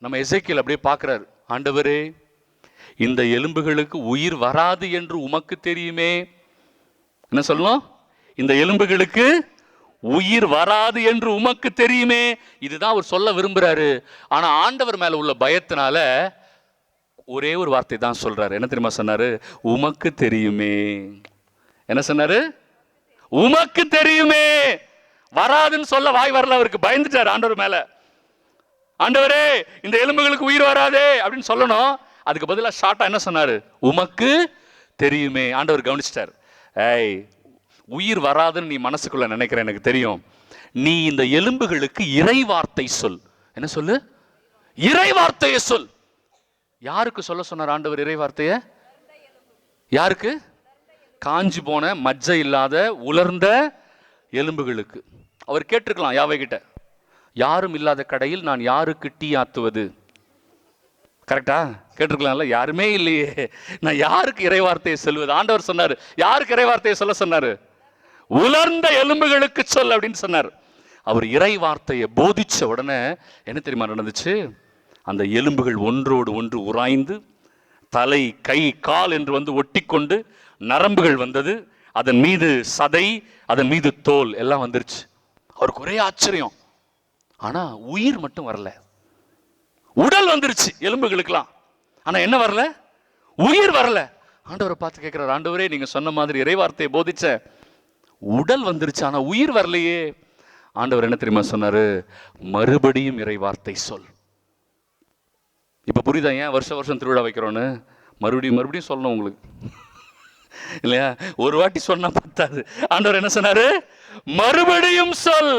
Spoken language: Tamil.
நம்ம எசேக்கியேல் அப்படியே பார்க்கிறார். ஆண்டவரே, இந்த எலும்புகளுக்கு உயிர் வராது என்று உமக்கு தெரியுமே. என்ன சொல்லணும்? இந்த எலும்புகளுக்கு உயிர் வராது என்று உமக்கு தெரியுமே. இதுதான் அவர் சொல்ல விரும்புறாரு. ஆனா ஆண்டவர் மேல உள்ள பயத்தினால ஒரே ஒரு வார்த்தை தான் சொல்றாரு. என்ன தெரியுமா சொன்னாரு? உமக்கு தெரியுமே. என்ன சொன்னாரு? உமக்கு தெரியுமே. வராதுன்னு சொல்ல வாய் வரல அவருக்கு. பயந்துட்டார் ஆண்டவர் மேல. ஆண்டவரே, இந்த எலும்புகளுக்கு உயிர் வராதே அப்படின்னு சொல்லணும். அதுக்கு பதிலாக ஷார்ட்டா என்ன சொன்னாரு? உமக்கு தெரியுமே. ஆண்டவர் கவனிச்சிட்டார். ஏய், உயிர் வராதுன்னு நீ மனசுக்குள்ள நினைக்கிற எனக்கு தெரியும். நீ இந்த எலும்புகளுக்கு இறை வார்த்தை சொல். என்ன சொல்லு? இறை வார்த்தையை சொல். யாருக்கு சொல்ல சொன்னார் ஆண்டவர் இறை வார்த்தைய? யாருக்கு? காஞ்சி போன மஜ்ஜை இல்லாத உலர்ந்த எலும்புகளுக்கு. அவர் கேட்டிருக்கலாம் யாவை கிட்ட, யாரும் இல்லாத கடையில் நான் யாருக்கு டீ ஆத்துவது? கரெக்டா? கேட்டிருக்கலாம்ல. யாருமே இல்லையே, நான் யாருக்கு இறை வார்த்தையை சொல்வது? ஆண்டவர் சொன்னார், யாருக்கு இறை வார்த்தையை சொல்ல சொன்னாரு? உலர்ந்த எலும்புகளுக்கு சொல் அப்படின்னு சொன்னார். அவர் இறை வார்த்தையை போதிச்ச உடனே என்ன தெரியுமா நடந்துச்சு? அந்த எலும்புகள் ஒன்றோடு ஒன்று உராய்ந்து தலை, கை, கால் என்று வந்து ஒட்டி கொண்டு நரம்புகள் வந்தது. அதன் மீது சதை, அதன் மீது தோல் எல்லாம் வந்துருச்சு. அவருக்கு ஒரே ஆச்சரியம். ஆனா உயிர் மட்டும் வரல. உடல் வந்துருச்சு எலும்புகளுக்கெல்லாம், ஆனா என்ன வரல? உயிர் வரல. ஆண்டவரை பார்த்து கேட்கிறார், ஆண்டவரே, நீங்க சொன்ன மாதிரி இறை வார்த்தையை போதிச்ச, உடல் வந்துருச்சு, ஆனா உயிர் வரலையே. ஆண்டவர் என்ன தெரியுமா சொன்னாரு? மறுபடியும் இறை வார்த்தை சொல். இப்ப புரியுதா ஏன் வருஷம் வருஷம் திருவிழா வைக்கிறோன்னு? மறுபடியும் மறுபடியும் சொல்லணும் உங்களுக்கு, இல்லையா? ஒரு வாட்டி சொன்னா பத்தாது. ஆண்டவர் என்ன சொன்னாரு? மறுபடியும் சொல்.